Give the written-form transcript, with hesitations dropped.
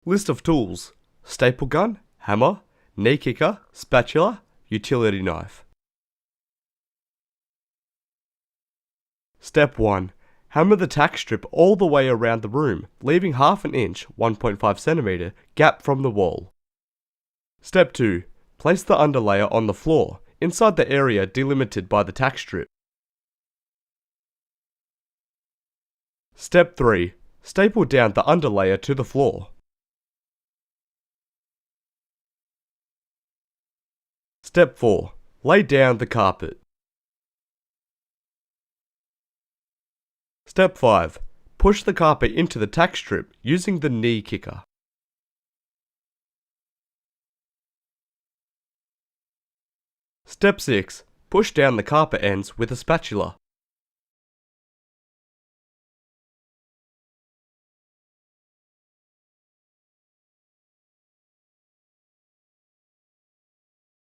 List of tools: staple gun, hammer, knee kicker, spatula, utility knife. Step 1. Hammer the tack strip all the way around the room, leaving half an inch (1.5 cm) gap from the wall. Step 2. Place the underlayer on the floor, inside the area delimited by the tack strip. Step 3. Staple down the underlayer to the floor. Step 4. Lay down the carpet. Step 5. Push the carpet into the tack strip using the knee kicker. Step 6. Push down the carpet ends with a spatula.